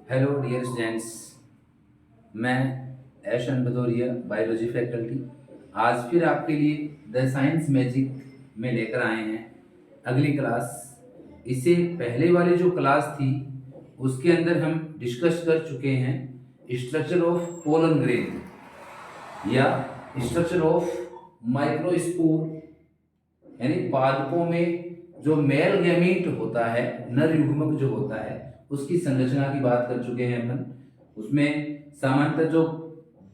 Hello dear students. मैं ऐशन Bhadauria biology faculty आज फिर आपके लिए द साइंस मैजिक में लेकर आए हैं अगली क्लास। इससे पहले वाली जो क्लास थी उसके अंदर हम डिस्कस कर चुके हैं स्ट्रक्चर ऑफ पोलन ग्रेन या स्ट्रक्चर ऑफ माइक्रोस्पोर, यानी पादपों में जो मेल गैमीट होता है, नर युग्मक जो होता है, उसकी संरचना की बात कर चुके हैं अपन। उसमें सामान्यतः जो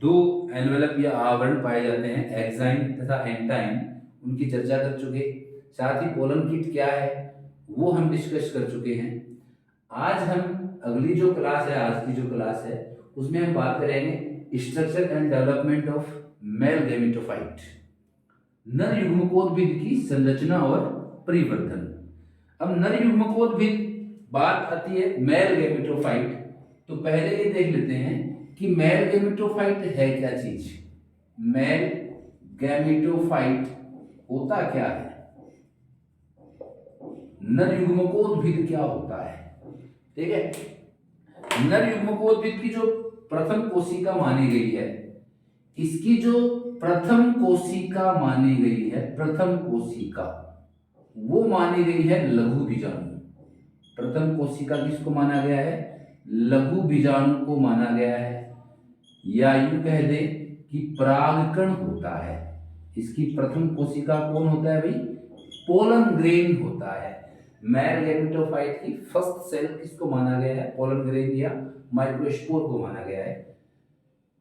दो एनवेलप या आवरण पाए जाते हैं, एक्साइन तथा एंटाइन, उनकी चर्चा कर चुके। साथ ही पोलन किट क्या है वो हम डिस्कस कर चुके हैं। आज हम अगली जो क्लास है, आज की जो क्लास है, उसमें हम बात करेंगे structure and development of male gametophyte, नर युग्मकोद्भिद की संरचना और परिवर्तन। अब नर युग्मकोद्भिद बात आती है मेल गैमेटोफाइट, तो पहले ये देख लेते हैं कि मेल गैमेटोफाइट है क्या चीज। मेल गैमेटोफाइट होता क्या है, नर युग्मकोद्भिद क्या होता है। ठीक है, नर युग्मकोद्भिद की जो प्रथम कोशिका मानी गई है, इसकी जो प्रथम कोशिका मानी गई है, प्रथम कोशिका वो मानी गई है लघु बीजाणु। प्रथम कोशिका किसको माना गया है, लघु बीजाणु को माना गया है, या यूं कह दे कि परागकण होता है। इसकी प्रथम कोशिका कौन होता है भाई, पोलन ग्रेन होता है। मेल गैमेटोफाइट की फर्स्ट सेल किसको माना गया है, पोलन ग्रेन या माइक्रोस्पोर को माना गया है।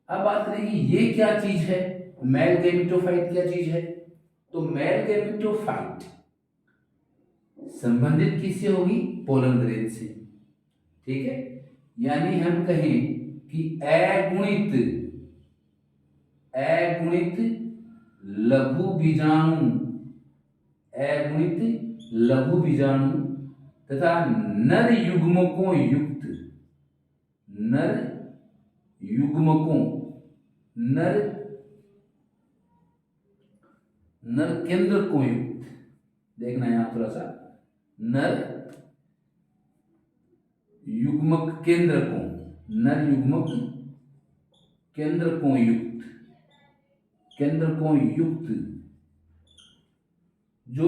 अब बात करें कि ये क्या चीज है, मेल गैमेटोफाइट क्या चीज है। तो मेल गैमेटोफाइट संबंधित किससे होगी, पोलन ग्रेन से। ठीक है, यानी हम कहें कि अगुणित अगुणित लघु बीजाणु, अगुणित लघु बीजाणु तथा नर युग्मकों युक्त, नर युग्मकों, नर नर केंद्र को युक्त, देखना यहां थोड़ा सा, नर युग्मक केंद्र को, नर युग्मक केंद्र को युक्त, केंद्र को युक्त जो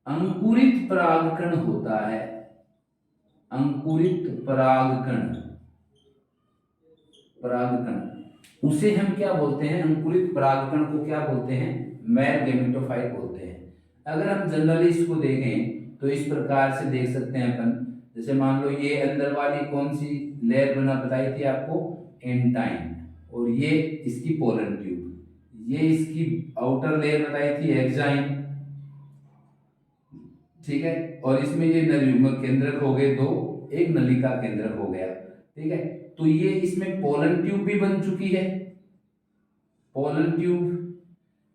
अंकुरित परागकण होता है, अंकुरित परागकण, परागकण उसे हम क्या बोलते हैं, अंकुरित परागकण को क्या बोलते हैं, मेल गैमेटोफाइट बोलते हैं। अगर हम जनरली इसको देखें तो इस प्रकार से देख सकते हैं अपन, जैसे मान लो ये अंदर वाली कौन सी लेयर बना बताई थी आपको, एंटाइन, और ये इसकी पोलन ट्यूब, ये इसकी आउटर लेयर बताई थी एक्साइन। ठीक है, और इसमें ये नर युग्मक केंद्रक हो गए दो, एक नलिका केंद्रक हो गया। ठीक है, तो ये इसमें पोलन ट्यूब भी बन चुकी है, पोलन ट्यूब।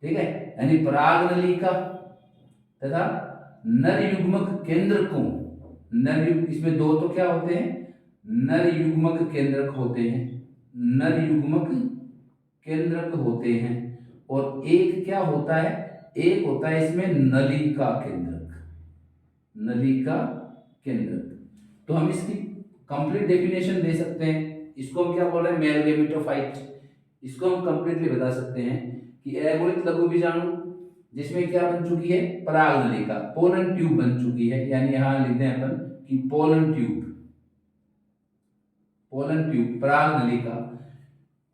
ठीक है, यानी पराग नलिका तथा नर युग्मक केंद्र को, नर युग, इसमें दो तो क्या होते हैं, नर युग्मक केंद्रक होते हैं, नर युग्मक केंद्रक होते हैं, और एक क्या होता है, एक होता है इसमें नलिका केंद्रक, नलिका केंद्रक। तो हम इसकी कंप्लीट डेफिनेशन दे सकते हैं, इसको हम क्या बोल रहे हैं, मेल गैमेटोफाइट। इसको हम कंप्लीटली बता सकते हैं कि अगुणित लघु बीजाणु जिसमें क्या बन चुकी है, पराग नलिका, पोलन ट्यूब बन चुकी है, यानी यहां लिखते हैं अपन कि पोलन ट्यूब, पोलन ट्यूब पराग नलिका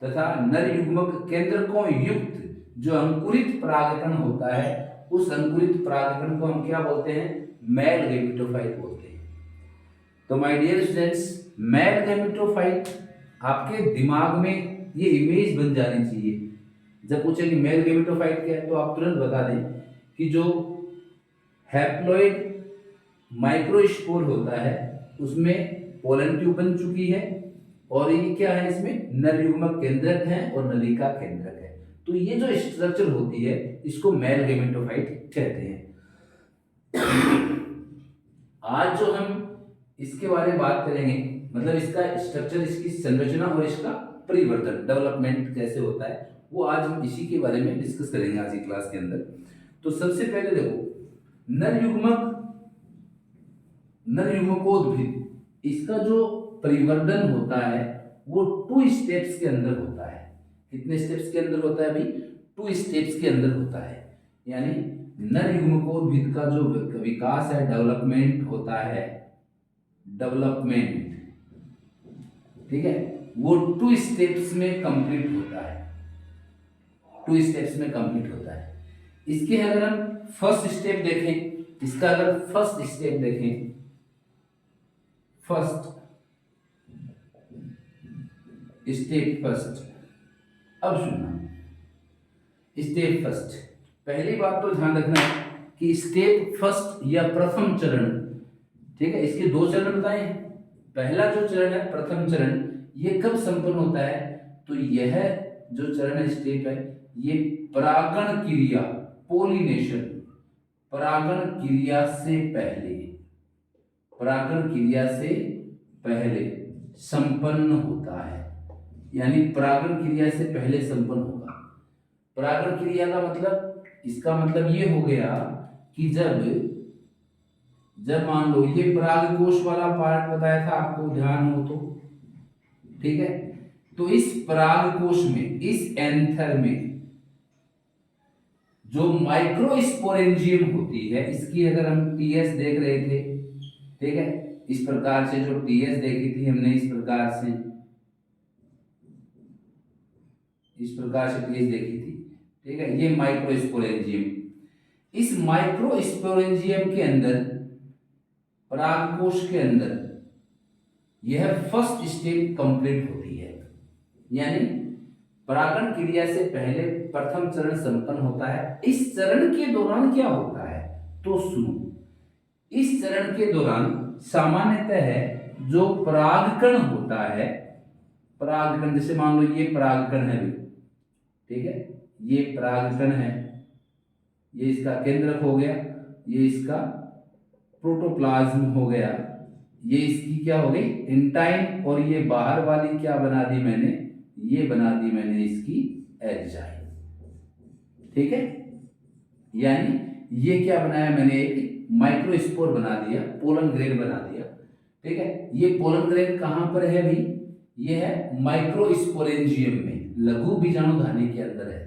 तथा नर युग्मक केंद्र को युक्त जो अंकुरित परागकण होता है, उस अंकुरित परागकण को हम क्या बोलते हैं, मेल गैमेटोफाइट बोलते हैं। तो my dear students, male gametophyte आपके दिमाग में ये इमेज बन जानी चाहिए। जब पूछे कि मेल गैमेटोफाइट क्या है तो आप तुरंत बता दें कि जो हैप्लॉइड माइक्रोस्पोर होता है उसमें पोलन ट्यूब बन चुकी है, और ये क्या है, इसमें नर युग्मक केंद्रक है और नलिका केंद्रक है। तो ये जो स्ट्रक्चर होती है इसको मेल गैमेटोफाइट कहते हैं। आज जो हम इसके बारे में बात करेंगे, मतलब इसका स्ट्रक्चर, इसकी संरचना और इसका परिवर्तन, डेवलपमेंट कैसे होता है, वो आज हम इसी के बारे में डिस्कस करेंगे आज की क्लास के अंदर। तो सबसे पहले देखो, नर युग्मक, नर युग्मकोद्भिद, इसका जो परिवर्धन होता है वो 2 स्टेप्स के अंदर होता है। कितने स्टेप्स के अंदर होता है भाई? 2 स्टेप्स के अंदर होता है। यानी नर युग्मकोद्भिद का जो विकास है, डेवलपमेंट होता है, डेवलपमेंट, ठीक है, वो 2 स्टेप्स में कंप्लीट होता है, 2 स्टेप्स में कंप्लीट होता है। इसके अगर हम फर्स्ट स्टेप देखें, इसका अगर फर्स्ट स्टेप देखें, फर्स्ट स्टेप फर्स्ट, अब सुनना, स्टेप फर्स्ट, पहली बात तो ध्यान रखना है कि स्टेप फर्स्ट या प्रथम चरण, ठीक है, इसके 2 चरण बताए हैं। पहला जो चरण है, प्रथम चरण, ये कब संपन्न होता है? तो यह जो चरण है, स्टेप है, ये परागण क्रिया, पोलिनेशन, परागण क्रिया से पहले, परागण क्रिया से पहले संपन्न होता है। यानी परागण क्रिया से पहले संपन्न होगा। परागण क्रिया का मतलब, इसका मतलब ये हो गया कि जब मान लो ये पराग कोश वाला पार्ट बताया था आपको, ध्यान हो तो, ठीक है, तो इस पराग कोश में, इस एंथर में जो माइक्रोस्पोरेंजियम होती है, इसकी अगर हम टीएस देख रहे थे, ठीक है, इस प्रकार से जो टीएस देखी थी हमने, इस प्रकार से टीएस देखी थी, ठीक है, ये माइक्रोस्पोरेंजियम, इस माइक्रोस्पोरेंजियम के अंदर, परागकोश के अंदर यह फर्स्ट स्टेप कंप्लीट होती है। यानी परागण क्रिया से पहले प्रथम चरण संपन्न होता है। इस चरण के दौरान क्या होता है तो सुनो, इस चरण के दौरान सामान्यतः जो परागकण होता है, परागकण, जैसे मान लो ये परागकण है, ठीक है, ये परागकण है, ये इसका केंद्रक हो गया, ये इसका प्रोटोप्लाज्म हो गया, ये इसकी क्या हो गई, इंटाइन, और ये बाहर वाली क्या बना दी मैंने, ये बना दी मैंने इसकी एग्जाइल, ठीक है। यानी ये क्या बनाया मैंने, एक माइक्रोस्पोर बना दिया, पोलन ग्रेन बना दिया, ठीक है। ये पोलन ग्रेन कहां पर है भाई? ये है माइक्रोस्पोरेंजियम में, लघु बीजाणुधानी के अंदर है,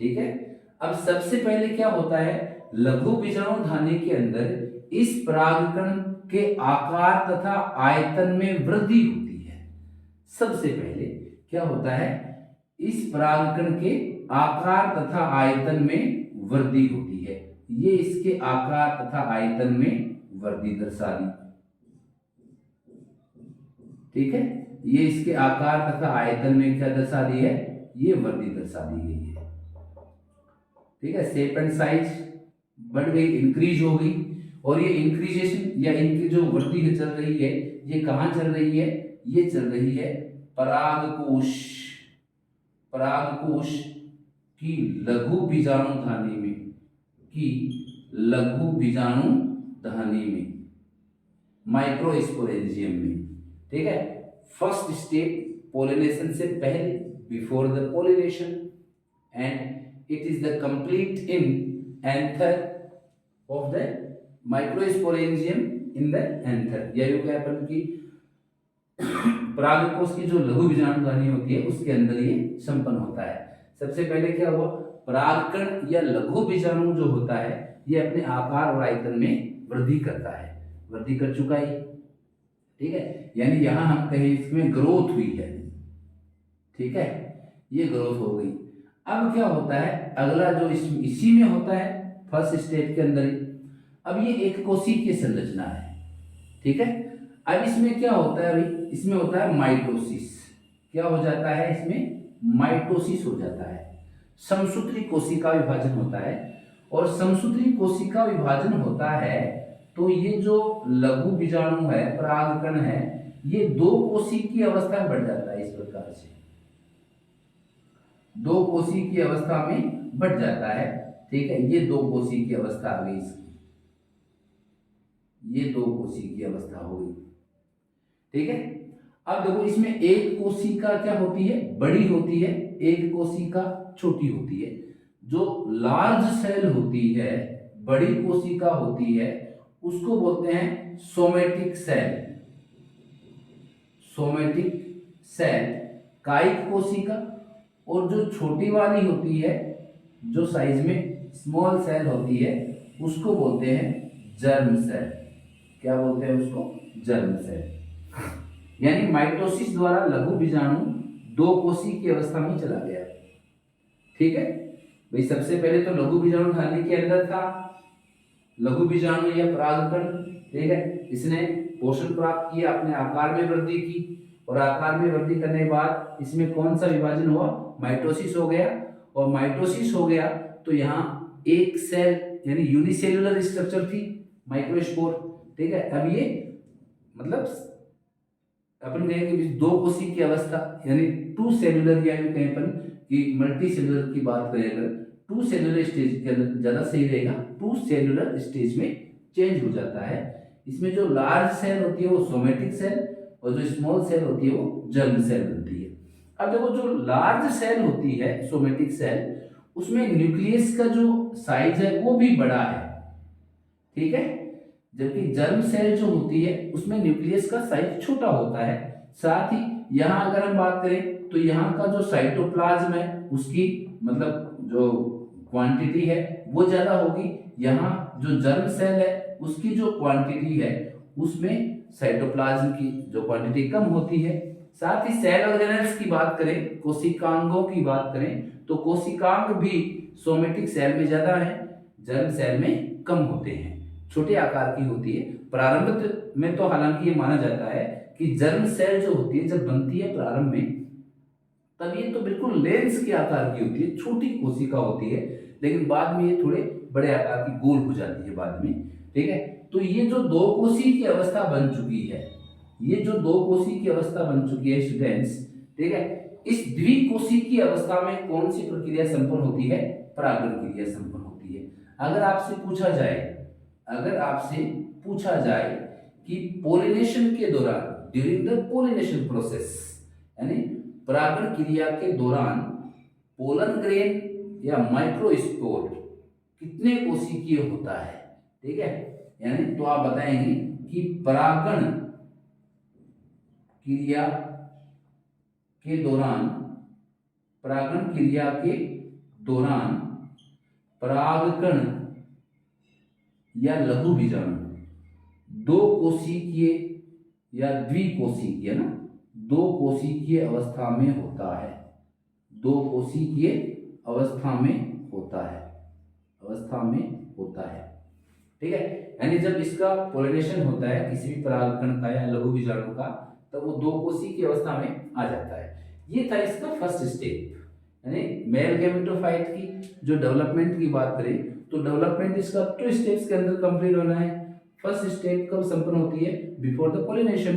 ठीक है। अब सबसे पहले क्या होता है, लघु बीजाणुधानी के अंदर इस परागकण के आकार तथा आयतन में वृद्धि होती है। सबसे पहले क्या होता है, इस परागकण के आकार तथा आयतन में वृद्धि होती है। ये इसके आकार तथा आयतन में वृद्धि दर्शा दी, ठीक है, ये इसके आकार तथा आयतन में क्या दर्शा दी है, ये वृद्धि दर्शा दी गई है, ठीक है। शेप एंड साइज बढ़ गई, इंक्रीज हो गई, और ये इंक्रीजेशन या इनकी जो वृद्धि चल रही है, ये कहां चल रही है, ये चल रही है परागकोश, परागकोश की लघु बीजाणुधानी में, की लघु बीजाणुधानी में, माइक्रोस्पोरेंजियम में, ठीक है। फर्स्ट स्टेप पोलिनेशन से पहले, before the pollination, and it is the complete in anther of the microsporangium in the anther, या यूं कहें अपन की परागकोश की जो लघु बीजाणुधानी होती है उसके अंदर ये संपन्न होता है। सबसे पहले क्या हुआ, परागकण या लघु बीजाणु जो होता है ये अपने आकार और आयतन में वृद्धि करता है, वृद्धि कर चुका है, ठीक है। यानी यहां हम कहें इसमें ग्रोथ हुई है, ठीक है, ये ग्रोथ हो गई। अब क्या होता है, अगला जो इसी में होता है फर्स्ट स्टेज के अंदर ही, अब ये एक कोशिकीय संरचना है, ठीक है। अब इसमें क्या होता है भाई, इसमें होता है माइटोसिस, क्या हो जाता है इसमें, माइटोसिस हो जाता है, समसूत्री कोशिका विभाजन होता है, और समसूत्री कोशिका विभाजन होता है तो ये जो लघु बीजाणु है, परागकण है, ये 2 कोशिकीय अवस्था में बढ़ जाता है, इस प्रकार से 2 कोशिकीय अवस्था में बढ़ जाता है, ठीक है। ये 2 कोशिकीय अवस्था आ गई इसकी, ये 2 कोशिकीय अवस्था हो गई, ठीक है। अब देखो इसमें एक कोशिका क्या होती है, बड़ी होती है, एक कोशिका छोटी होती है। जो लार्ज सेल होती है, बड़ी कोशिका होती है, उसको बोलते हैं सोमेटिक सेल, सोमेटिक सेल कायिक कोशिका, और जो छोटी वाली होती है जो साइज में स्मॉल सेल होती है उसको बोलते हैं जर्म सेल। क्या बोलते हैं उसको? Germ cell. यानी माइटोसिस द्वारा लघु बीजाणु दो कोशी की अवस्था में चला गया। ठीक है भाई, सबसे पहले तो लघु बीजाणु थाली के अंदर था, लघु बीजाणु या परागकण। ठीक है, इसने पोषण प्राप्त किया, अपने आकार में वृद्धि की, और आकार में वृद्धि करने के बाद इसमें कौन सा विभाजन हुआ? माइटोसिस हो गया। और माइटोसिस हो गया तो यहाँ एक सेल यानी यूनिसेल्युलर स्ट्रक्चर थी, माइक्रोस्पोर। ठीक है, अब ये मतलब अपन कहेंगे दो कोशी की अवस्था यानी टू सेल्युलर, या यूं कहें अपन कि मल्टी सेल्युलर की बात करें अगर, टू सेल्युलर स्टेज के अंदर ज्यादा सही रहेगा, टू सेल्युलर स्टेज में चेंज हो जाता है। इसमें जो लार्ज सेल होती है वो सोमेटिक सेल, और जो स्मॉल सेल होती है वो जर्म सेल बनती है। अब देखो, जो लार्ज सेल होती है सोमेटिक सेल, उसमें न्यूक्लियस का जो साइज है वो भी बड़ा है। ठीक है, जबकि जर्म सेल जो होती है उसमें न्यूक्लियस का साइज छोटा होता है। साथ ही यहाँ अगर हम बात करें तो यहाँ का जो साइटोप्लाज्म है उसकी मतलब जो क्वांटिटी है वो ज्यादा होगी। यहाँ जो जर्म सेल है उसकी जो क्वांटिटी है उसमें साइटोप्लाज्म की जो क्वांटिटी कम होती है। साथ ही सेल ऑर्गेनेल्स की बात करें, कोशिकांगों की बात करें, तो कोशिकांग भी सोमेटिक सेल में ज्यादा है, जर्म सेल में कम होते हैं, छोटे आकार की होती है। प्रारंभ में तो हालांकि ये माना जाता है कि जर्म सेल जो होती है जब बनती है प्रारंभ में, तब ये तो बिल्कुल लेंस के आकार की होती है, छोटी कोशिका होती है, लेकिन बाद में ये थोड़े बड़े आकार की गोल हो जाती है बाद में। ठीक है, तो ये जो दो कोशी की अवस्था बन चुकी है, ये जो दो कोशी की अवस्था बन चुकी है स्टूडेंट्स, ठीक है, इस द्विकोशी की अवस्था में कौन सी प्रक्रिया संपन्न होती है? परागण क्रिया संपन्न होती है। अगर आपसे पूछा जाए, अगर आपसे पूछा जाए कि पोलिनेशन के दौरान, ड्यूरिंग द पोलिनेशन प्रोसेस, यानी परागण क्रिया के दौरान पोलन ग्रेन या माइक्रोस्पोर कितने कोशिकीय होता है? ठीक है, यानी तो आप बताएंगे कि परागण क्रिया के दौरान, परागण क्रिया के दौरान परागकण या लघु बीजाणु दो कोशिकीय या द्विकोशिकीय ना, दो कोशिकीय अवस्था में होता है, दो कोशिकीय अवस्था में होता है, अवस्था में होता है। ठीक है, यानी जब इसका पोलिनेशन होता है किसी भी परागकण का या लघु बीजाणु का, तब वो दो कोशी की अवस्था में आ जाता है। ये था इसका फर्स्ट स्टेप, यानी मेल गैमेटोफाइट की जो डेवलपमेंट की बात करें तो डेवलपमेंट इसका 2 स्टेप्स के अंदर कंप्लीट होना है। फर्स्ट स्टेप कब संपन्न होती है? Before the pollination.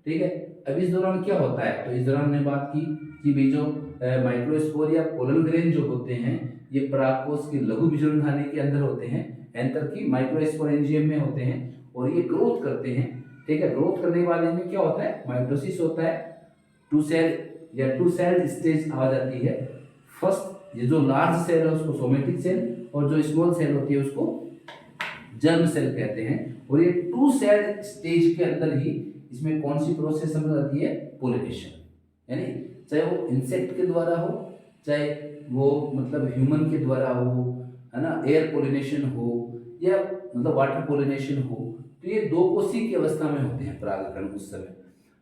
ठीक है, अब इस दौरान क्या होता है? तो इस दौरान हमने बात की कि भी जो माइक्रोस्पोर या पोलन ग्रेन जो होते हैं ये परागकोश के लघु बीजाणु थाली के अंदर होते हैं, एंथर की माइक्रोस्पोरेंजियम में होते हैं, और ये ग्रोथ करते हैं। ठीक है, ग्रोथ करने के बाद इनमें क्या होता है? माइटोसिस होता है, टू सेल या टू सेल स्टेज आ जाती है। फर्स्ट ये जो लार्ज सेल है उसको सोमेटिक सेल, और जो स्मॉल सेल होती है उसको जर्म सेल कहते हैं। और ये टू सेल स्टेज के अंदर ही इसमें कौन सी प्रोसेस समझ आती है? पोलिनेशन, यानी चाहे वो इंसेक्ट के द्वारा हो, चाहे वो मतलब ह्यूमन के द्वारा हो, है ना, एयर पोलिनेशन हो या मतलब वाटर पोलिनेशन हो, तो ये दो कोशी की अवस्था में होते हैं परागकण उस समय।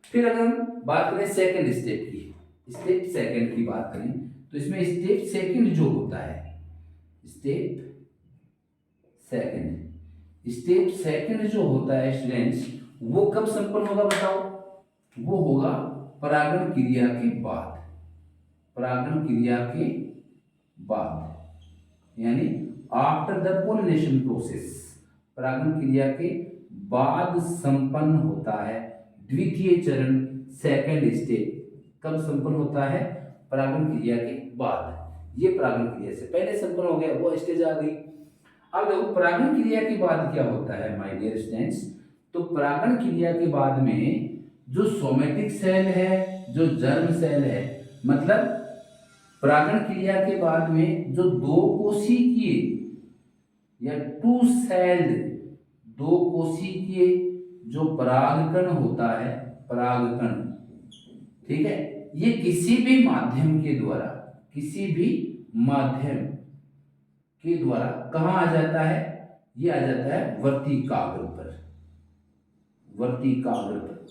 फिर अगर हम बात करें सेकंड स्टेप की, स्टेप सेकंड की बात करें तो इसमें स्टेप सेकंड जो होता है, स्टेप सेकंड जो होता है स्टूडेंट्स, वो कब संपन्न होगा बताओ? वो होगा परागण क्रिया के बाद, परागण क्रिया के बाद, यानी आफ्टर द पोलिनेशन प्रोसेस, परागण क्रिया के बाद संपन्न होता है द्वितीय चरण, सेकंड स्टेप। कब संपन्न होता है? परागण क्रिया के बाद। ये परागण क्रिया से पहले संपन्न हो गया, वो स्टेज आ गई। अब देखो परागण क्रिया के बाद क्या होता है माय डियर स्टूडेंट्स, तो परागण क्रिया के बाद में जो सोमेटिक सेल है, जो जर्म सेल है, मतलब परागण क्रिया के बाद में जो दो कोशिकीय या टू सेल्ड, दो कोशिकीय जो परागकण होता है, परागकण, ठीक है, ये किसी भी माध्यम के द्वारा, किसी भी माध्यम के द्वारा कहां आ जाता है, ये आ जाता है वर्तिकाग्र पर, वर्तिकाग्र पर,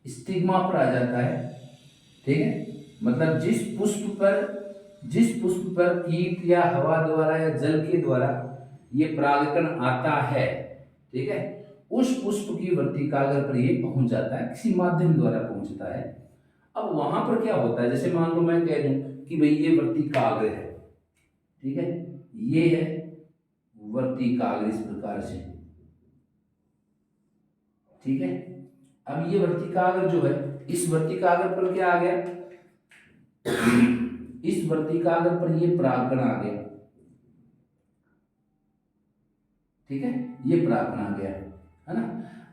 स्टिग्मा पर आ जाता है। ठीक है, मतलब जिस पुष्प पर कीट या हवा द्वारा या जल के द्वारा ये परागकण आता है, ठीक है, उस पुष्प की वर्तिकाग्र पर ये पहुंच जाता है, किसी माध्यम द्वारा पहुंचता है। अब वहां पर क्या होता है, जैसे मान लो मैं कह दूं कि भाई ये वर्तिकाग्र है, ठीक है, ये है वर्तिकाग्र इस प्रकार से, ठीक है। अब ये वर्तिकाग्र जो है, इस वर्तिकाग्र पर क्या आ गया, इस वर्तिकाग्र पर ये परागकण आ गया, ठीक है, ये परागकण आ गया, है ना।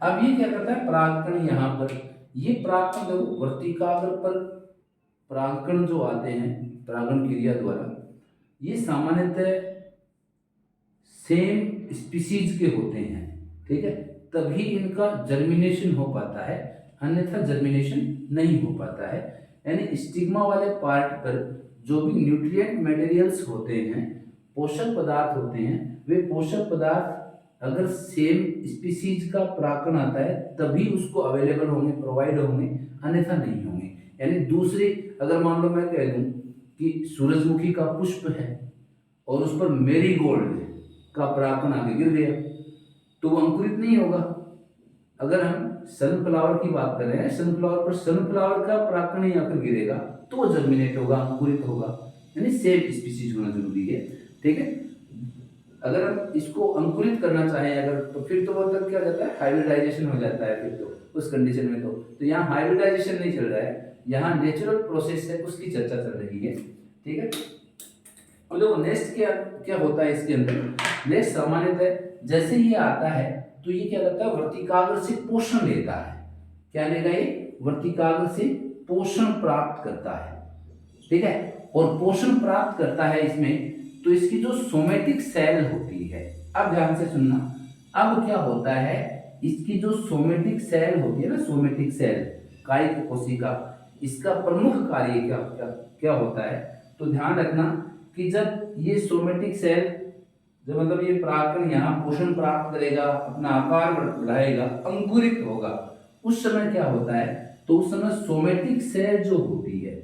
अब ये क्या करता है, परागकण यहां पर, ये परागकण देखो वर्तिकाग्र पर परागकण जो आते हैं परागण क्रिया द्वारा, ये सामान्यतः सेम स्पीसीज के होते हैं, ठीक है, तभी इनका जर्मिनेशन हो पाता है, अन्यथा जर्मिनेशन नहीं हो पाता है। यानी स्टिग्मा वाले पार्ट पर जो भी न्यूट्रिएंट मटेरियल्स होते हैं, पोषक पदार्थ होते हैं, वे पोषक पदार्थ अगर सेम स्पीसीज का परागकण आता है तभी उसको अवेलेबल होंगे, प्रोवाइड होंगे, अन्यथा नहीं होंगे। यानी दूसरे, अगर मान लो मैं कह दूं कि सूरजमुखी का पुष्प है और उस पर मेरीगोल्ड का परागकण आगे गिर गया तो वो अंकुरित नहीं होगा। अगर हम सनफ्लावर की बात कर रहे हैं, सनफ्लावर पर सनफ्लावर का परागकण ही आकर गिरेगा तो वो जर्मिनेट होगा, अंकुरित होगा, यानी सेम स्पीसीज होना जरूरी है, ठीक है। अगर हम इसको अंकुरित करना चाहें अगर, तो फिर तो मतलब क्या हो जाता है, हाइब्रिडाइजेशन हो जाता है, फिर तो उस कंडीशन में तो यहाँ हाइब्रिडाइजेशन नहीं चल रहा है, यहाँ नेचुरल प्रोसेस है उसकी चर्चा चल रही है, ठीक है। और देखो नेक्स्ट क्या क्या होता है इसके अंदर, नेक्स्ट सामान्यतः जैसे ये आता है तो ये क्या करता है, वर्तिकाग्र से पोषण लेता है, क्या लेगा ये, वर्तिकाग्र से पोषण प्राप्त करता है, ठीक है। और पोषण प्राप्त करता है इसमें, तो इसकी जो सोमेटिक सेल होती है, अब ध्यान से सुनना, अब क्या होता है, इसकी जो सोमेटिक सेल होती है ना, सोमेटिक सेल कायिक कोशिका, इसका प्रमुख कार्य क्या क्या क्या होता है, तो ध्यान रखना कि जब ये सोमेटिक सेल, जब मतलब ये परागकण यहाँ पोषण प्राप्त करेगा, अपना आकार बढ़ाएगा, अंकुरित होगा, उस समय क्या होता है, तो उस समय सोमेटिक सेल जो होती है,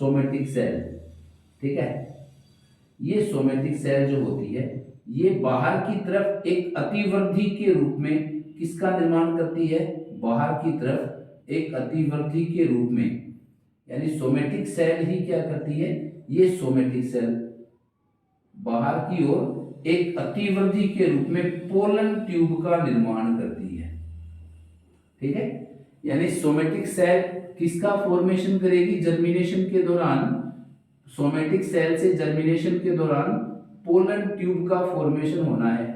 सोमेटिक सेल, ठीक है, ये सोमेटिक सेल जो होती है ये बाहर की तरफ एक अतिवृद्धि के रूप में किसका निर्माण करती है, बाहर की तरफ एक अतिवृद्धि के रूप में, यानी सोमेटिक सेल ही क्या करती है, ये सोमेटिक सेल बाहर की ओर एक अतिवृद्धि के रूप में पोलन ट्यूब का निर्माण करती है, ठीक है। यानी सोमेटिक सेल किसका फॉर्मेशन करेगी, जर्मिनेशन के दौरान, सोमेटिक सेल से जर्मिनेशन के दौरान पोलन ट्यूब का फॉर्मेशन होना है,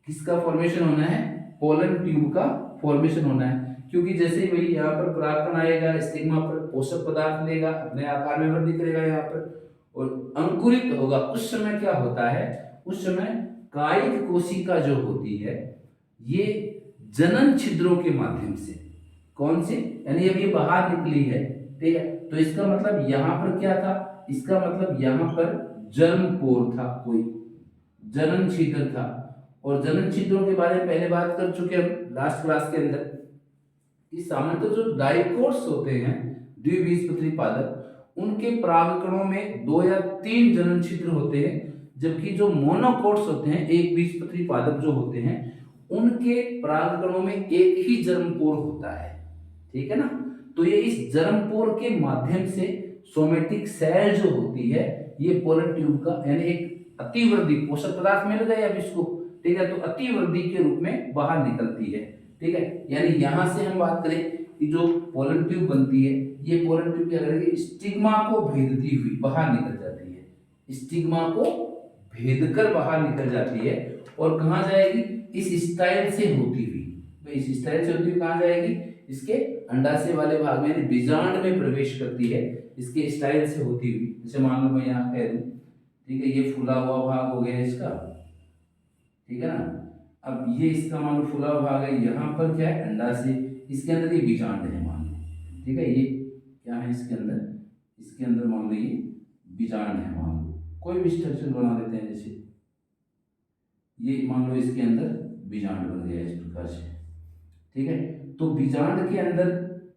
किसका फॉर्मेशन होना है, पोलन ट्यूब का फॉर्मेशन होना है, क्योंकि जैसे ही वही यहाँ पर परागकण आएगा, स्टिग्मा पर पोषक पदार्थ लेगा, अपने आकार में वृद्धि करेगा यहाँ पर और अंकुरित होगा, उस समय क्या होता है, उस समय कायिक कोशिका जो होती है ये जनन छिद्रों के माध्यम से, कौन से, यानी अब ये बाहर निकली है, ठीक है, तो इसका मतलब यहाँ पर क्या था, इसका मतलब यहाँ पर जर्म पोर था, कोई जनन छिद्र था, और जनन छिद्रों के बारे में पहले बात कर चुके हम लास्ट क्लास के अंदर, कि सामान्यतः जो डाइकोट्स होते हैं, द्विबीजपत्री पादप, उनके परागकणों में 2 या 3 जनन छिद्र होते हैं, जबकि जो मोनोकोट्स होते हैं, एक बीजपत्री पादप जो होते हैं, उनके परागकणों में एक ही जर्मपोर होता है, ठीक है ना। तो ये इस जर्मपोर के माध्यम से सोमेटिक सेल जो होती है ये पोलन ट्यूब का, यानी एक अतिवृद्धि, पोषक पदार्थ मिल गए अब इसको, ठीक है, तो अतिवृद्धि के रूप में बाहर निकलती है, ठीक है। यानी यहां से हम बात करें कि जो पोलन ट्यूब बनती है, ये पोलन ट्यूब क्या करेगी, स्टिग्मा को भेदती हुई बाहर निकल जाती है, स्टिग्मा को भेद कर बाहर निकल जाती है, और कहां जाएगी, इस स्टाइल से होती हुई, इस स्टाइल से होती हुई कहां जाएगी, इसके अंडाशय वाले भाग में, यानी बीजांड में प्रवेश करती है, इसके स्टाइल से होती हुई। जैसे मान लो मैं यहाँ कह दूं, ठीक है, ये फूला हुआ भाग हो गया इसका, ठीक है ना। अब ये इसका मान लो फूला भाग है, यहाँ पर क्या है, अंडाशय, इसके अंदर ये बीजांड है मान लो, ठीक है। ये क्या है इसके अंदर मान लो ये बीजांड है, मान लो कोई भी स्ट्रक्चर बना लेते हैं, जैसे ये मान लो इसके अंदर बीजांड बन गया इस प्रकार से, ठीक है। तो बीजांड के अंदर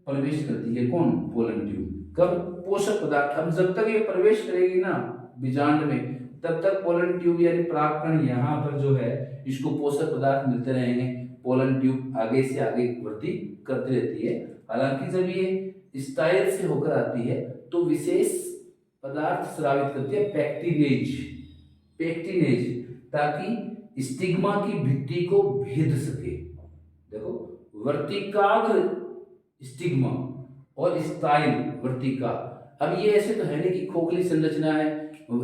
प्रवेश करती है कौन, पोलन ट्यूब। कब, पोषक पदार्थ। अब जब तक ये प्रवेश करेगी ना बीजांड में, तब तक पोलन ट्यूब यानी परागकण यहाँ पर जो है इसको पोषक पदार्थ मिलते रहेंगे, पोलन ट्यूब आगे से आगे वृद्धि करती रहती है। हालांकि जब ये स्टाइल से होकर आती है तो विशेष पदार्थ स्रावित करती है, पैक्टिनेज, ताकि स्टिग्मा की भित्ति को भेद सके। देखो, वर्तिकाग्र स्टिग्मा और स्टाइल वर्तिका। अब ये ऐसे तो है नहीं कि खोखली संरचना है,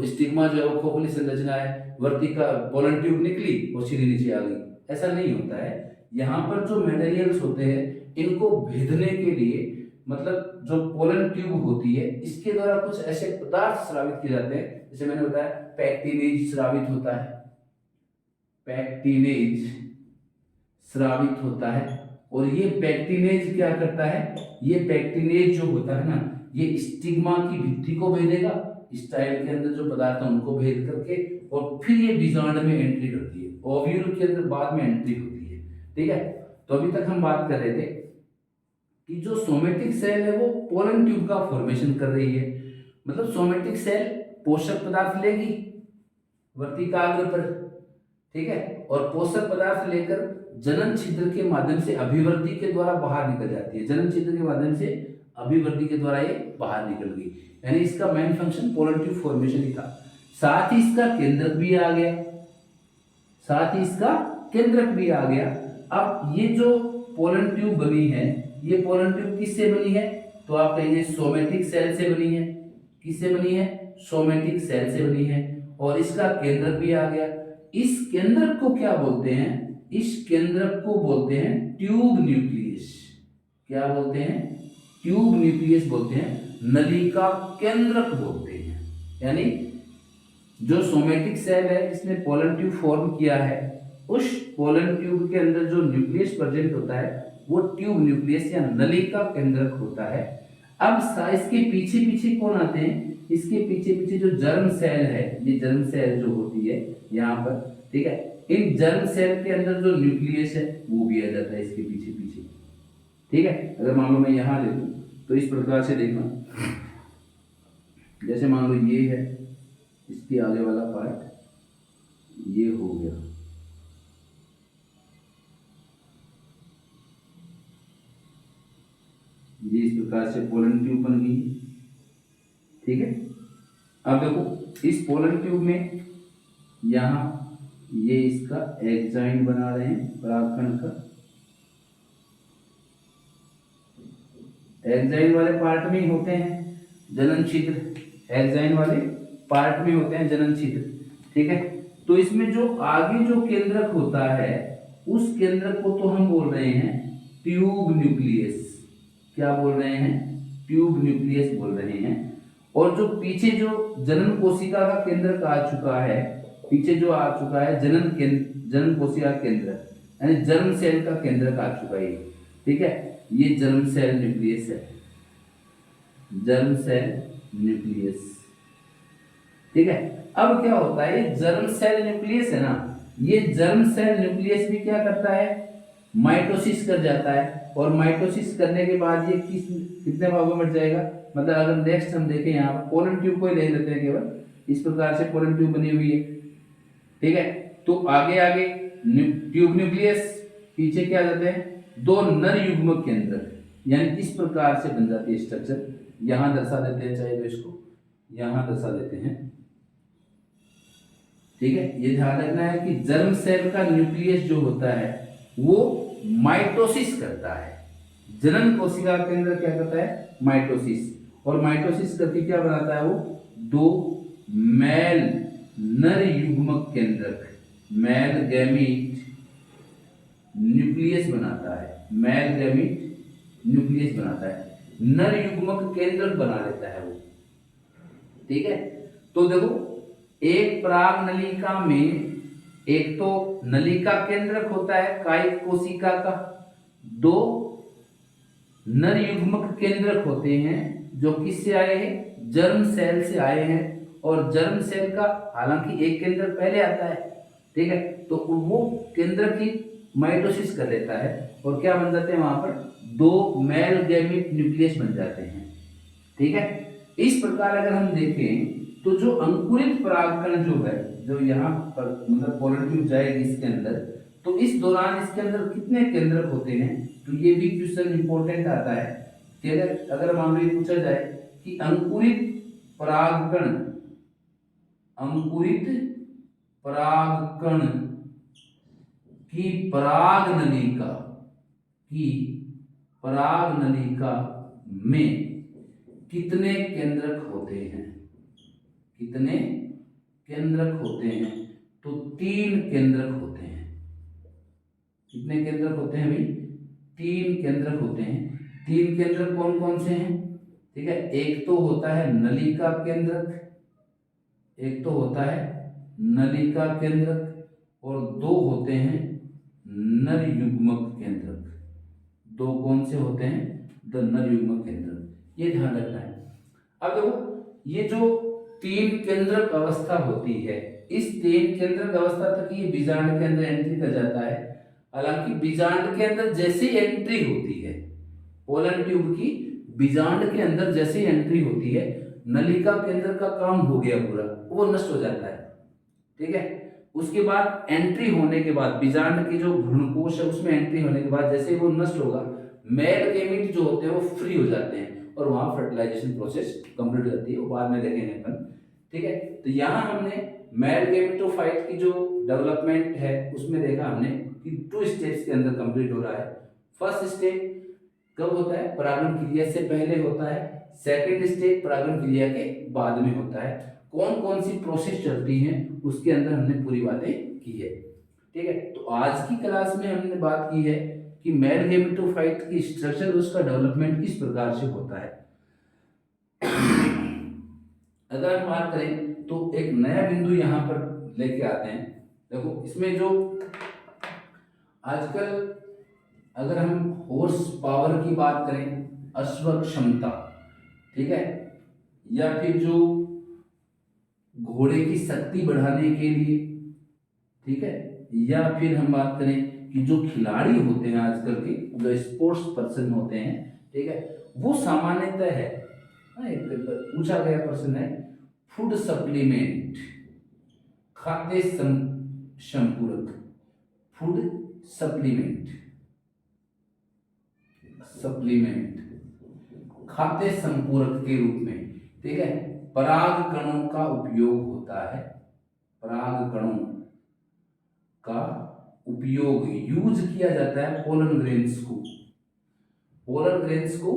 स्टिग्मा जो है वो खोखली संरचना है, वर्तिका पोलन ट्यूब निकली और सीधी नीचे आ गई, ऐसा नहीं होता है। यहाँ पर जो मटेरियल्स होते हैं इनको भेदने के लिए, मतलब जो पोलन ट्यूब होती है इसके द्वारा कुछ ऐसे पदार्थ स्रावित किए जाते हैं, जैसे मैंने बताया पैक्टिनेज स्रावित होता है, पैक्टिनेज स्रावित होता है। और ये पैक्टिनेज क्या करता है, ये पैक्टिनेज जो होता है ना, ये स्टिग्मा की भित्ति को भेदेगा, स्टाइल के अंदर जो पदार्थ है उनको भेद करके, और फिर ये बीजांड में एंट्री करती है, ओव्यूल के अंदर बाद में एंट्री होती है, ठीक है। तो अभी तक हम बात कर रहे थे कि जो सोमेटिक सेल है वो पोलन ट्यूब का फॉर्मेशन कर रही है, मतलब सोमेटिक सेल पोषक पदार्थ लेगी वर्तिकाग्र पर, ठीक है, और पोषक पदार्थ लेकर जनन छिद्र के माध्यम से अभिवृद्धि के द्वारा बाहर निकल जाती है, जनन छिद्र के माध्यम से अभिवृद्धि के द्वारा ये बाहर निकल गई, यानी इसका main function pollen tube formation ही था। साथ ही इसका केंद्रक भी आ गया, साथ ही इसका केंद्रक भी आ गया। अब ये जो पोलन ट्यूब बनी है, ये पोलन ट्यूब किससे बनी है, तो आप कहेंगे सोमेटिक सेल से बनी है। किससे बनी है, सोमेटिक सेल से बनी है, और इसका केंद्रक भी आ गया। इस केंद्रक को क्या बोलते हैं, इस केंद्रक को बोलते हैं ट्यूब न्यूक्लियस। क्या बोलते हैं, ट्यूब न्यूक्लियस बोलते हैं, नलिका केंद्रक बोलते हैं। यानी जो सोमेटिक सेल है जिसने पोलन ट्यूब फॉर्म किया है, उस पोलन ट्यूब के अंदर जो न्यूक्लियस प्रेजेंट होता है वो ट्यूब न्यूक्लियस या नलिका केंद्रक होता है। अब इसके पीछे पीछे कौन आते हैं, इसके पीछे पीछे जो जर्म सेल है, ये जर्म सेल जो होती है यहाँ पर, ठीक है, इन जर्म सेल के अंदर जो न्यूक्लियस है वो भी आ जाता है इसके पीछे पीछे, ठीक है। अगर मान लो मैं यहाँ ले लूँ तो इस प्रकार से देखना, जैसे मान लो ये है, इसके आगे वाला पार्ट ये हो गया, ये इस प्रकार से पोलन ट्यूब बन गई, ठीक है। अब देखो इस पोलन ट्यूब में यहाँ ये इसका एक्साइन बना रहे हैं परागकण का, एक्साइन वाले पार्ट में ही होते हैं जनन छिद्र, एक्साइन वाले पार्ट में होते हैं जनन छिद्र, ठीक है। तो इसमें जो आगे जो केंद्रक होता है उस केंद्रक को तो हम बोल रहे हैं ट्यूब न्यूक्लियस। क्या बोल रहे हैं, ट्यूब न्यूक्लियस बोल रहे हैं। और जो पीछे जो जनन कोशिका का केंद्रक आ चुका है, पीछे जो आ चुका है जनन कोशिका केंद्र, यानी जर्म सेल का केंद्रक आ चुका है, ठीक है, ये जर्म सेल न्यूक्लियस है, जर्म सेल न्यूक्लियस, ठीक है। अब क्या होता है, ये जर्म सेल न्यूक्लियस है ना, ये जर्म सेल न्यूक्लियस भी क्या करता है, माइटोसिस कर जाता है, और माइटोसिस करने के बाद ये कितने भागों में बट जाएगा, मतलब अगर नेक्स्ट हम देखें यहाँ पर पोलन ट्यूब को ही ले लेते हैं केवल, इस प्रकार से पोलन ट्यूब बनी हुई है, ठीक है। तो आगे आगे ट्यूब न्यूक्लियस, पीछे क्या जाते हैं दो नर युग्मक केंद्र, यानी इस प्रकार से बन जाती है स्ट्रक्चर। यहां दर्शा देते हैं, चाहे तो इसको यहां दर्शा देते हैं, ठीक है। ये ध्यान रखना है कि जर्म सेल का न्यूक्लियस जो होता है वो माइटोसिस करता है, जनन कोशिका के अंदर क्या करता है, माइटोसिस, और माइटोसिस करके क्या बनाता है, वो दो मेल नर युग्मक केंद्रक, मेल गैमीट न्यूक्लियस बनाता है, मेल गैमीट न्यूक्लियस बनाता है, नर युग्मक केंद्रक बना लेता है वो, ठीक है। तो देखो एक पराग नलिका में एक तो नलिका केंद्रक होता है कायिक कोशिका का, दो नर युग्मक केंद्रक होते हैं जो किससे आए हैं, जर्म सेल से आए हैं। और जर्म सेल का हालांकि एक केंद्रक पहले आता है, ठीक है, तो वो केंद्रक की माइटोसिस कर लेता है और क्या बन जाते हैं वहां पर, दो मेल गैमेट न्यूक्लियस बन जाते हैं, ठीक है। इस प्रकार अगर हम देखें तो जो अंकुरित परागकण जो है, जो यहाँ पर मतलब पोलर ट्यूब जाएगी इसके अंदर, तो इस दौरान इसके अंदर कितने केंद्रक होते हैं, तो ये भी क्वेश्चन इंपॉर्टेंट आता है कि अगर मान लो पूछा जाए कि अंकुरित परागकण, अंकुरित परागकण की पराग नलिका, की पराग नलिका में कितने केंद्रक होते हैं, कितने केंद्रक होते हैं, तो 3 केंद्रक होते हैं। कितने केंद्रक होते हैं भाई, 3 केंद्रक होते हैं। 3 केंद्रक कौन कौन से हैं, ठीक है, एक तो होता है नलिका केंद्रक, एक तो होता है नलिका केंद्रक, और 2 होते हैं नर युग्मक केंद्रक। 2 कौन से होते हैं, द नर युग्मक केंद्रक, ये ध्यान रखना है। अब देखो ये जो 3 केंद्रक अवस्था होती है, इस 3 केंद्रक अवस्था तक ये बीजांड के अंदर एंट्री कर जाता है। हालांकि बीजांड के अंदर जैसे ही एंट्री होती है, पोलन ट्यूब की बीजांड के अंदर जैसे ही एंट्री होती है, नलिका केंद्र का काम हो गया पूरा, वो नष्ट हो जाता है, ठीक है। उसके बाद एंट्री होने के बाद बीजांड की जो भ्रूणकोश है उसमें एंट्री होने के बाद जैसे ही वो नष्ट होगा, मेल गैमेट जो होते हैं वो फ्री हो जाते हैं और वहां फर्टिलाइजेशन प्रोसेस कंप्लीट हो जाती है, वो बाद में देखेंगे अपन, ठीक है। तो यहाँ हमने मेल गैमेटोफाइट की जो डेवलपमेंट है उसमें देखा हमने कि 2 स्टेप्स के अंदर कंप्लीट हो रहा है। फर्स्ट स्टेप कब होता है, परागण क्रिया से पहले होता है। सेकंड स्टेप परागण क्रिया के बाद में होता है। कौन कौन सी प्रोसेस चलती हैं उसके अंदर हमने पूरी बातें की है, ठीक है। तो आज की क्लास में हमने बात की है कि मेल गैमेटोफाइट की स्ट्रक्चर, उसका डेवलपमेंट किस प्रकार से होता है। अगर हम बात करें तो एक नया बिंदु यहाँ पर लेके आते हैं। देखो इसमें जो आजकल अगर हम हॉर्स पावर की बात करें, अश्व क्षमता, ठीक है, या फिर जो घोड़े की शक्ति बढ़ाने के लिए, ठीक है, या फिर हम बात करें कि जो खिलाड़ी होते हैं आजकल के, जो स्पोर्ट्स पर्सन होते हैं, ठीक है, वो सामान्यतः है, एक पूछा गया प्रश्न है, फूड सप्लीमेंट, खाद्य संपूरक, फूड सप्लीमेंट, सप्लीमेंट खाद्य संपूरक के रूप में, ठीक है, पराग कणों का उपयोग होता है। पराग कणों का उपयोग यूज किया जाता है पोलन ग्रेन्स को, पोलन ग्रेन्स को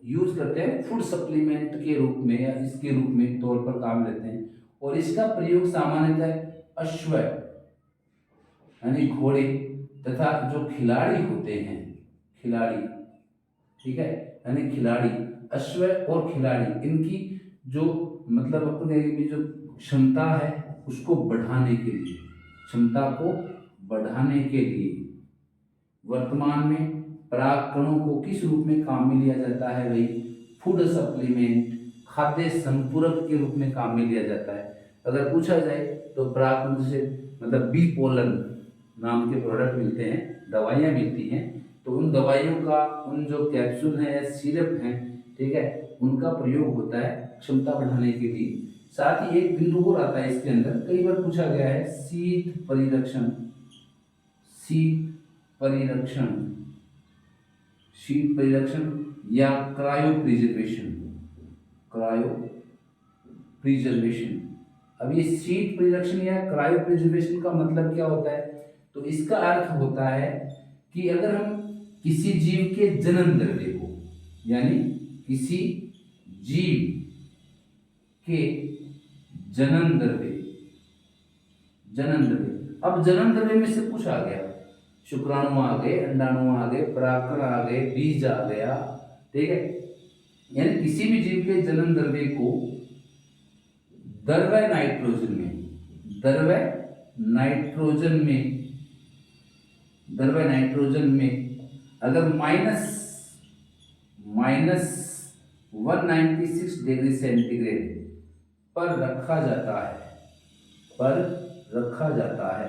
यूज करते हैं फूड सप्लीमेंट के रूप में या इसके रूप में तौर पर काम लेते हैं। और इसका प्रयोग सामान्यतः अश्व यानी घोड़े तथा जो खिलाड़ी होते हैं, खिलाड़ी, ठीक है, यानी खिलाड़ी, अश्व और खिलाड़ी, इनकी जो मतलब अपने जो क्षमता है उसको बढ़ाने के लिए, क्षमता को बढ़ाने के लिए वर्तमान में पराग कणों को किस रूप में काम में लिया जाता है भाई, फूड सप्लीमेंट, खाद्य संपूरक के रूप में काम में लिया जाता है। अगर पूछा जाए तो पराग कणों से मतलब बी पोलन नाम के प्रोडक्ट मिलते हैं, दवाइयाँ मिलती हैं, तो उन दवाइयों का, उन जो कैप्सूल हैं या सिरप हैं, ठीक है, उनका प्रयोग होता है क्षमता बढ़ाने के लिए। साथ ही एक बिंदु और आता है इसके अंदर, कई बार पूछा गया है, शीत परिरक्षण, शीत परिरक्षण, शीत परिरक्षण या क्रायो प्रिजर्वेशन, क्रायो प्रिजर्वेशन। अब ये शीत परिरक्षण या क्रायो प्रिजर्वेशन का मतलब क्या होता है, तो इसका अर्थ होता है कि अगर हम किसी जीव के जनन द्रव्य को, यानी किसी जीव के जनन द्रव्य, जनन द्रव्य, अब जनन द्रव्य में से कुछ आ गया, शुक्राणु आ गए, अंडाणु आ गए, परागकण आ गए, बीज आ गया, ठीक है, यानी किसी भी जीव के जनन द्रव्य को द्रव्य नाइट्रोजन में, द्रव्य नाइट्रोजन में, द्रव्य नाइट्रोजन में अगर -196 डिग्री सेंटीग्रेड पर रखा जाता है, पर रखा जाता है।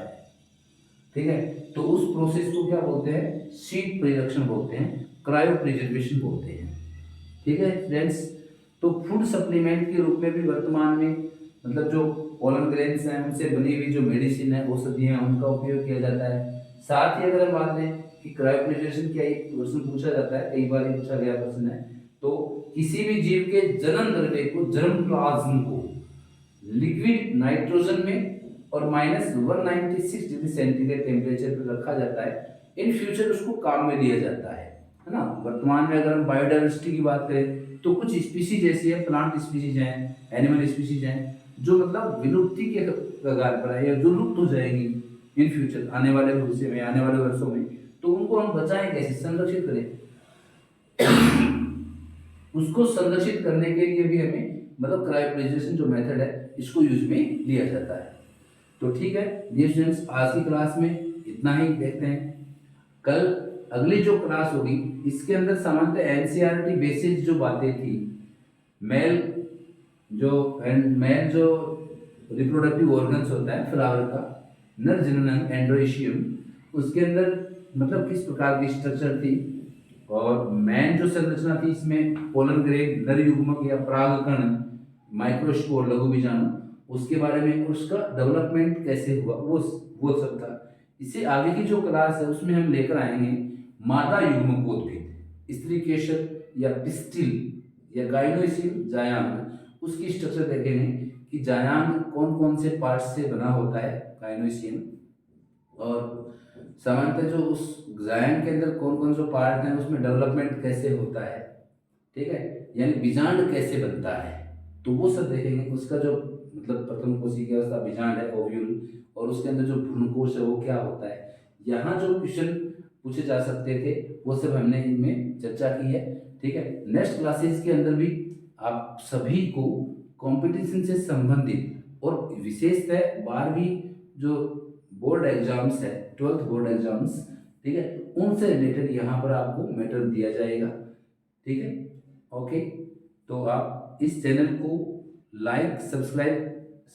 ठीक है, तो उस प्रोसेस को क्या बोलते हैं? शीत परिरक्षण बोलते हैं, क्रायो प्रिजर्वेशन बोलते हैं। ठीक है फ्रेंड्स, तो फूड सप्लीमेंट के रूप में भी वर्तमान में मतलब जो पोलन ग्रेन्स हैं उनसे बनी हुई जो मेडिसिन है, औषधियाँ, उनका उपयोग किया जाता है। साथ ही अगर हम बात करें कि क्रायोप्रिजर्वेशन क्या, एक प्रश्न पूछा जाता है, कई बार पूछा गया प्रश्न है, तो किसी भी जीव के जन्म द्रव्य को, जर्म प्लाज्म को लिक्विड नाइट्रोजन में और -196 डिग्री सेंटीग्रेड टेम्परेचर पर रखा जाता है। इन फ्यूचर उसको काम में लिया जाता है ना। वर्तमान में अगर हम बायोडाइवर्सिटी की बात करें तो कुछ स्पीशीज ऐसी है, प्लांट स्पीशीज हैं, एनिमल स्पीशीज हैं, जो मतलब विलुप्ति के कगार पर है या जो लुप्त हो जाएंगी इन फ्यूचर, आने वाले भविष्य में, आने वाले वर्षों में। तो उनको हम बचाएं कैसे, संरक्षित करें? उसको संरक्षित करने के लिए भी हमें मतलब क्रायोप्रिजर्वेशन जो मेथड है इसको यूज में लिया जाता है। तो ठीक है डियर स्टूडेंट्स, आज की क्लास में इतना ही। देखते हैं कल अगली जो क्लास होगी इसके अंदर सामान्यतः एनसीईआरटी बेसिस जो बातें थी, मेल जो रिप्रोडक्टिव ऑर्गन्स होता है फ्लावर का, नर जननम एंड्रोइशियम, उसके अंदर मतलब किस प्रकार की स्ट्रक्चर थी, और मैन जो संरचना थी इसमें पोलन ग्रेन, नर युग्मक या परागकण, माइक्रोस्पोर, लघु बीजाणु, उसके बारे में, उसका डेवलपमेंट कैसे हुआ, वो सब था। इससे आगे की जो क्लास है उसमें हम लेकर आएंगे मादा युग्मकोद्भिद, स्त्री केशर या पिस्टिल या गाइनोइसियम, जायांग, उसकी स्ट्रक्चर देखेंगे कि जायांग कौन कौन से पार्ट से बना होता है, गाइनोइसियम, और सामान्यतः जो उस जायांग के अंदर कौन कौन से पार्ट हैं उसमें डेवलपमेंट कैसे होता है। ठीक है, यानी बीजांड कैसे बनता है, तो वो सब देखेंगे। उसका जो मतलब प्रथम कोशिका उसका बीजांड है, ओव्यूल, और उसके अंदर जो भ्रूणकोश है वो क्या होता है। यहाँ जो क्वेश्चन पूछे जा सकते थे वो सब हमने इनमें चर्चा की है। ठीक है, नेक्स्ट क्लासेस के अंदर भी आप सभी को कंपटीशन से संबंधित और विशेषतः 12वीं जो बोर्ड एग्जाम्स है, 12th बोर्ड एग्जाम्स, ठीक है, उनसे रिलेटेड यहाँ पर आपको मैटर दिया जाएगा। ठीक है, ओके, तो आप इस चैनल को like, subscribe,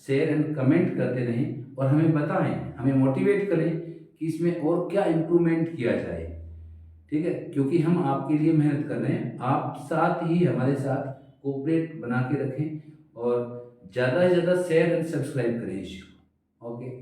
share and comment करते रहें और हमें बताएं, हमें मोटिवेट करें कि इसमें और क्या इम्प्रूवमेंट किया जाए। ठीक है, क्योंकि हम आपके लिए मेहनत कर रहे हैं, आप साथ ही हमारे साथ कोऑपरेट बना के रखें और ज़्यादा से ज़्यादा शेयर एंड सब्सक्राइब करें इस। ओके।